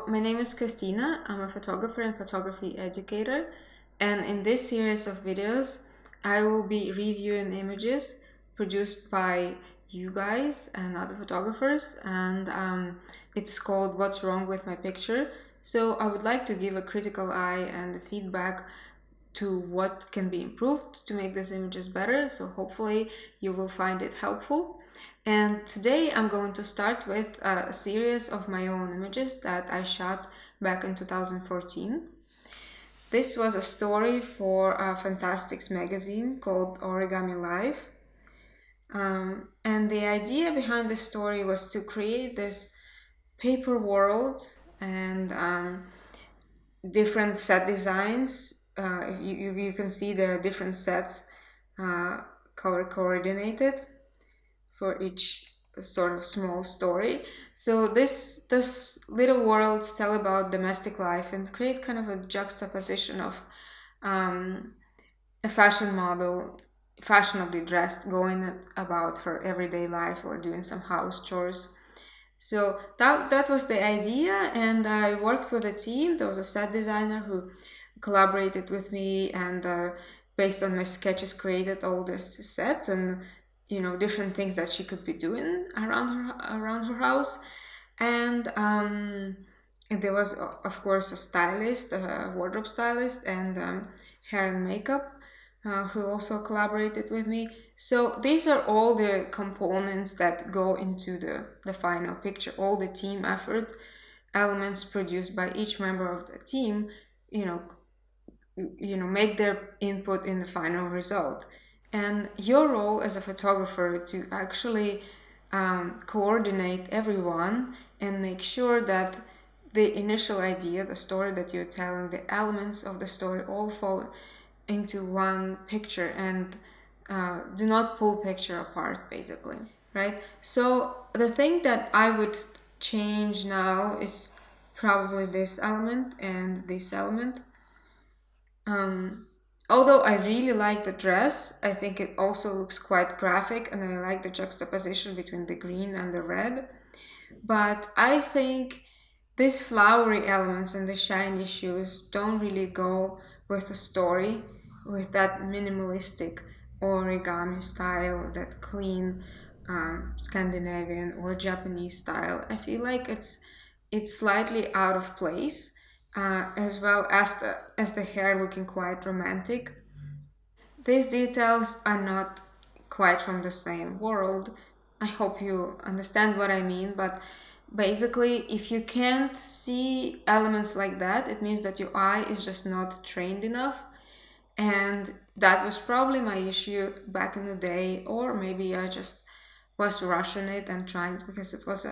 So, my name is Christina. I'm a photographer and photography educator. And in this series of videos, I will be reviewing images produced by you guys and other photographers. And it's called What's Wrong with My Picture. So, I would like to give a critical eye and feedback to what can be improved to make these images better. So, hopefully, you will find it helpful. And today I'm going to start with a series of my own images that I shot back in 2014. This was a story for a Fantastics magazine called Origami Life. And the idea behind the story was to create this paper world and different set designs. You can see there are different sets color coordinated for each sort of small story. So this little worlds tell about domestic life and create kind of a juxtaposition of a fashion model, fashionably dressed, going about her everyday life or doing some house chores. So that was the idea, and I worked with a team. There was a set designer who collaborated with me and based on my sketches created all these sets and different things that she could be doing around her house. And there was of course a stylist, a wardrobe stylist, and hair and makeup who also collaborated with me. So these are all the components that go into the final picture, all the team effort elements produced by each member of the team, make their input in the final result. And your role as a photographer to actually coordinate everyone and make sure that the initial idea, the story that you're telling, the elements of the story all fall into one picture and do not pull picture apart, basically, right? So the thing that I would change now is probably this element and this element. Although I really like the dress, I think it also looks quite graphic, and I like the juxtaposition between the green and the red. But I think these flowery elements and the shiny shoes don't really go with the story, with that minimalistic origami style, that clean Scandinavian or Japanese style. I feel like it's slightly out of place, as well as the hair looking quite romantic. These details are not quite from the same world. I hope you understand what I mean, but basically, if you can't see elements like that, it means that your eye is just not trained enough. And that was probably my issue back in the day, or maybe I just was rushing it and trying, because it was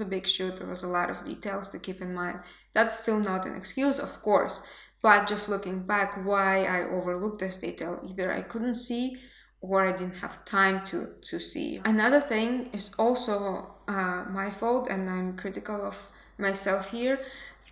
a big shoot. There was a lot of details to keep in mind. That's still not an excuse, of course, but just looking back, why I overlooked this detail, either I couldn't see or I didn't have time to see. Another thing is also my fault, and I'm critical of myself here,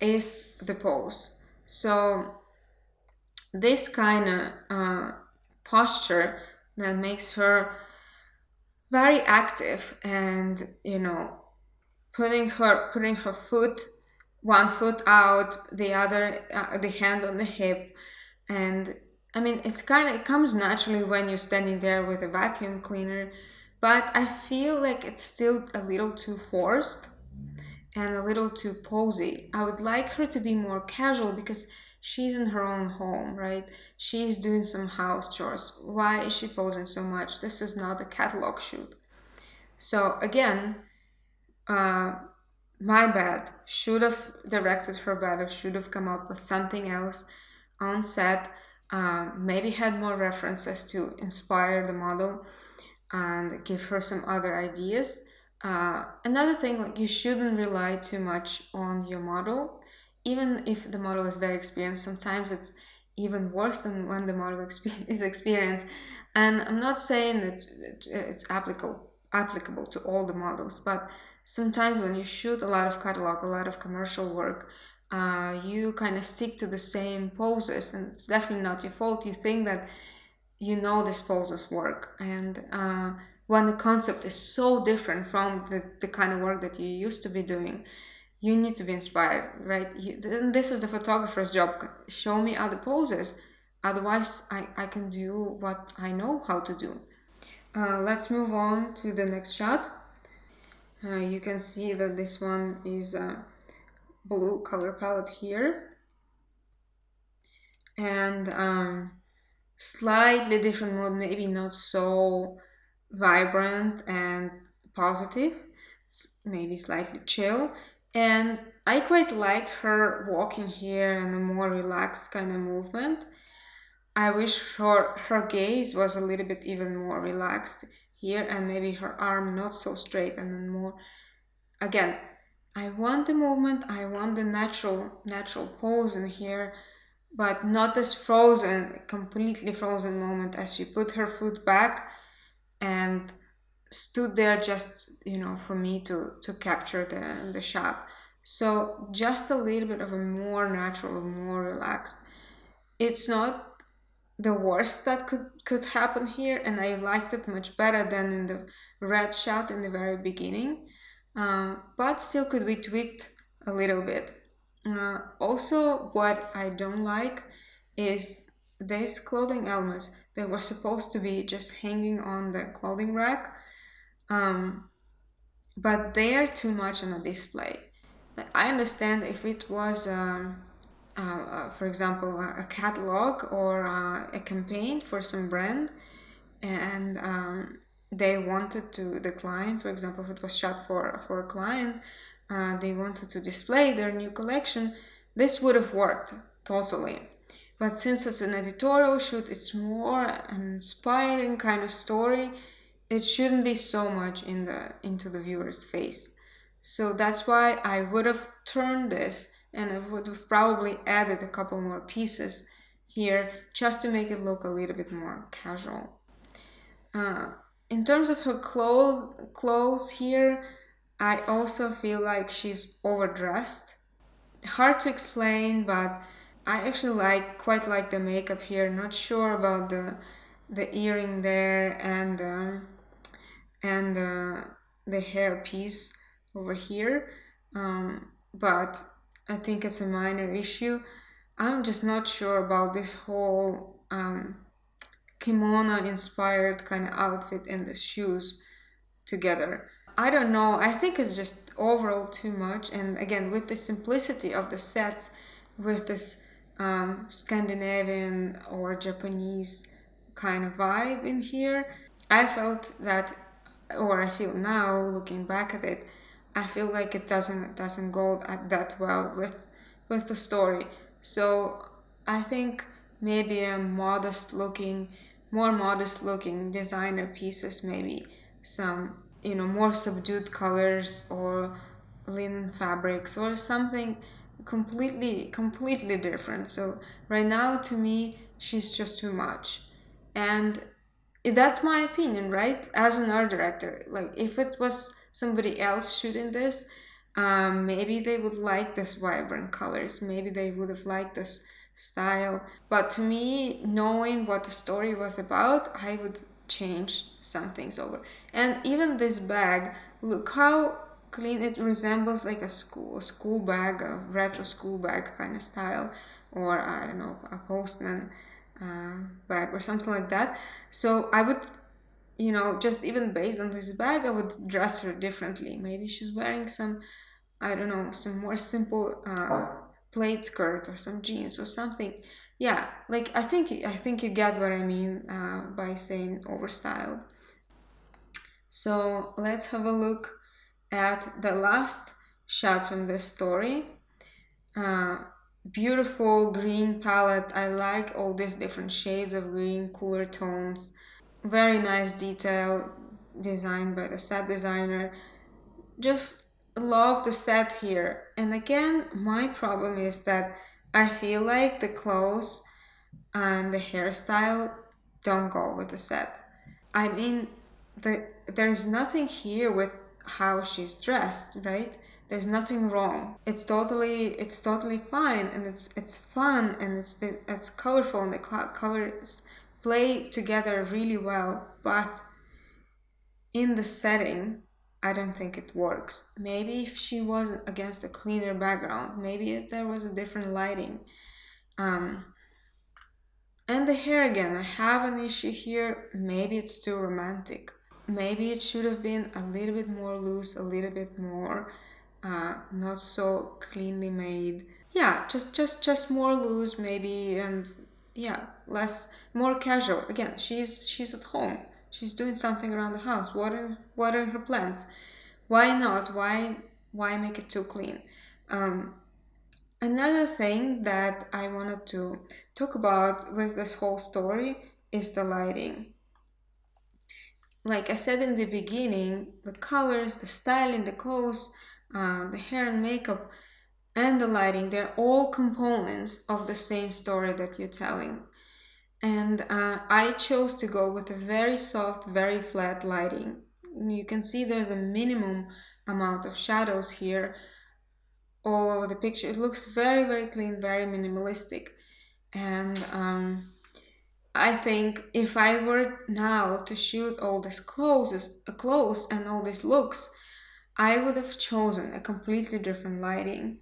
is the pose. So this kind of posture that makes her very active, and putting her one foot out, the other the hand on the hip. And I mean, it comes naturally when you're standing there with a vacuum cleaner, but I feel like it's still a little too forced and a little too posy. I would like her to be more casual, because she's in her own home, right? She's doing some house chores. Why is she posing so much? This is not a catalog shoot. So again, my bad. Should have directed her better, should have come up with something else on set. Maybe had more references to inspire the model and give her some other ideas. Another thing, like, you shouldn't rely too much on your model. Even if the model is very experienced, sometimes it's even worse than when the model is experienced. And I'm not saying that it's applicable to all the models, but sometimes when you shoot a lot of catalog, a lot of commercial work, you kind of stick to the same poses, and it's definitely not your fault. You think that these poses work, and when the concept is so different from the kind of work that you used to be doing, you need to be inspired, right? This is the photographer's job. Show me other poses. Otherwise, I can do what I know how to do. Let's move on to the next shot. You can see that this one is a blue color palette here. And slightly different mood, maybe not so vibrant and positive, maybe slightly chill. And I quite like her walking here and a more relaxed kind of movement. I wish her gaze was a little bit even more relaxed here, and maybe her arm not so straight and then more. Again, I want the movement, I want the natural pose in here, but not this frozen, completely frozen moment as she put her foot back and stood there just, for me to capture the shot. So just a little bit of a more natural, more relaxed. It's not the worst that could happen here, and I liked it much better than in the red shot in the very beginning. But still could be tweaked a little bit. Also, what I don't like is these clothing elements that were supposed to be just hanging on the clothing rack, um, but they are too much on a display. Like, I understand if it was, for example, a catalog or a campaign for some brand, and they wanted to, the client, for example, if it was shot for a client, they wanted to display their new collection, this would have worked totally. But since it's an editorial shoot, it's more an inspiring kind of story. It shouldn't be so much into the viewer's face. So that's why I would have turned this, and I would have probably added a couple more pieces here just to make it look a little bit more casual. Uh, in terms of her clothes here, I also feel like she's overdressed. Hard to explain, but I actually quite like the makeup here. Not sure about the earring there and the hair piece over here, but I think it's a minor issue. I'm just not sure about this whole kimono inspired kind of outfit and the shoes together. I don't know. I think it's just overall too much. And again, with the simplicity of the sets, with this Scandinavian or Japanese kind of vibe in here, I felt that, or I feel now looking back at it, I feel like it doesn't go that well with the story. So I think maybe a more modest looking designer pieces, maybe some more subdued colors or linen fabrics or something completely different. So right now, to me, she's just too much, and that's my opinion, right? As an art director, like if it was somebody else shooting this, maybe they would like this vibrant colors, maybe they would have liked this style. But to me, knowing what the story was about, I would change some things over. And even this bag, look how clean it resembles, like a school bag, a retro school bag kind of style, or I don't know, a postman bag or something like that. So I would, just even based on this bag, I would dress her differently. Maybe she's wearing some, I don't know, some more simple plaid skirt or some jeans or something. Yeah, like I think you get what I mean by saying overstyled. So let's have a look at the last shot from this story. Uh, Beautiful green palette. I like all these different shades of green, cooler tones. Very nice detail designed by the set designer. Just love the set here. And again, my problem is that I feel like the clothes and the hairstyle don't go with the set. I mean, there's nothing here with how she's dressed, right? There's nothing wrong. It's totally fine, and it's fun, and it's colorful, and the colors play together really well. But in the setting, I don't think it works. Maybe if she was against a cleaner background, maybe if there was a different lighting. Um, and the hair again, I have an issue here. Maybe it's too romantic. Maybe it should have been a little bit more loose, a little bit more not so cleanly made. Yeah, just more loose maybe, and yeah, less, more casual. Again, she's at home. She's doing something around the house. What are her plans? Why not? Why make it too clean? Um, Another thing that I wanted to talk about with this whole story is the lighting. Like I said in the beginning, the colors, the styling, the clothes, the hair and makeup, and the lighting, they're all components of the same story that you're telling. And I chose to go with a very soft, very flat lighting. You can see there's a minimum amount of shadows here all over the picture. It looks very, very clean, very minimalistic. And I think if I were now to shoot all these clothes and all these looks, I would have chosen a completely different lighting.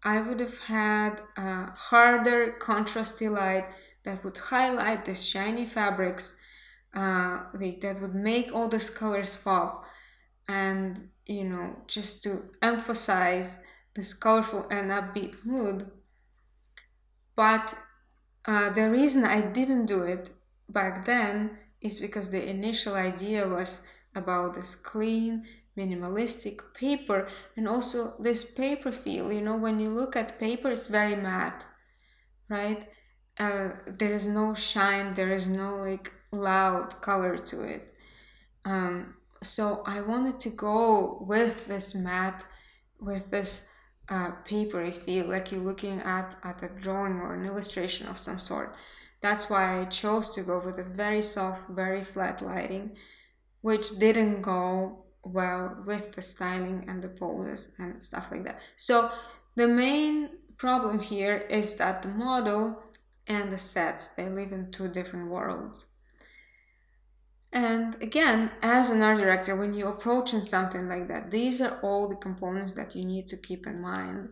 I would have had a harder, contrasty light that would highlight these shiny fabrics, that would make all these colors pop, and just to emphasize this colorful and upbeat mood. But the reason I didn't do it back then is because the initial idea was about this clean, minimalistic paper, and also this paper feel. When you look at paper, it's very matte, right? There is no shine, there is no like loud color to it. So I wanted to go with this matte, with this papery feel, like you're looking at a drawing or an illustration of some sort. That's why I chose to go with a very soft, very flat lighting, which didn't go well with the styling and the poses and stuff like that. So the main problem here is that the model and the sets, they live in two different worlds. And again, as an art director, when you're approaching something like that, these are all the components that you need to keep in mind.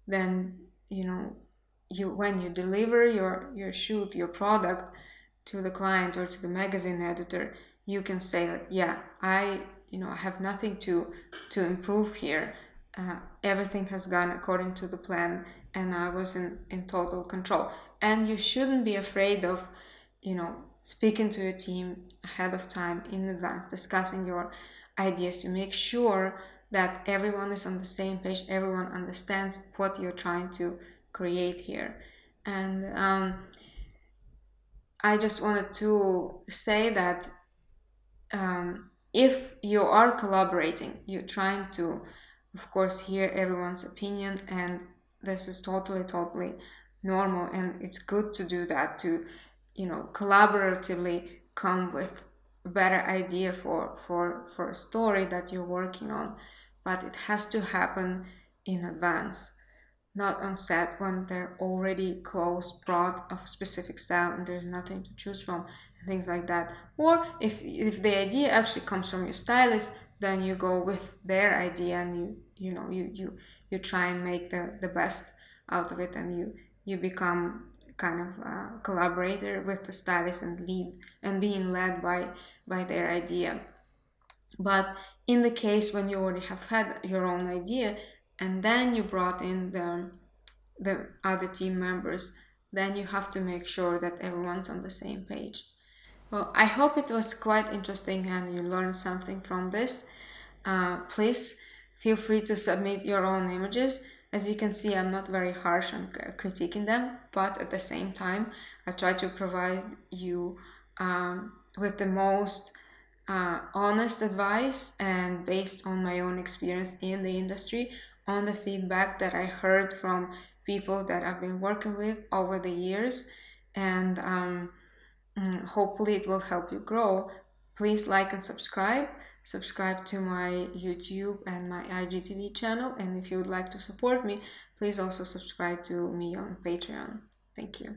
Then, when you deliver your shoot, your product to the client or to the magazine editor, you can say, like, yeah, I have nothing to improve here. Everything has gone according to the plan, and I was in total control. And you shouldn't be afraid of speaking to your team ahead of time, in advance, discussing your ideas to make sure that everyone is on the same page, everyone understands what you're trying to create here. And I just wanted to say that if you are collaborating, you're trying to, of course, hear everyone's opinion, and this is totally, totally normal, and it's good to do that, to collaboratively come with a better idea for a story that you're working on. But it has to happen in advance, not on set when they're already close, broad of specific style and there's nothing to choose from, and things like that. Or if the idea actually comes from your stylist, then you go with their idea, and you try and make the best out of it, and you become kind of a collaborator with the stylist and lead and being led by their idea. But in the case when you already have had your own idea, and then you brought in the other team members, then you have to make sure that everyone's on the same page. Well, I hope it was quite interesting and you learned something from this. Please feel free to submit your own images. As you can see, I'm not very harsh on critiquing them, but at the same time, I try to provide you with the most honest advice, and based on my own experience in the industry, on the feedback that I heard from people that I've been working with over the years. And hopefully it will help you grow. Please like and subscribe. Subscribe to my YouTube and my IGTV channel. And if you would like to support me, please also subscribe to me on Patreon. Thank you.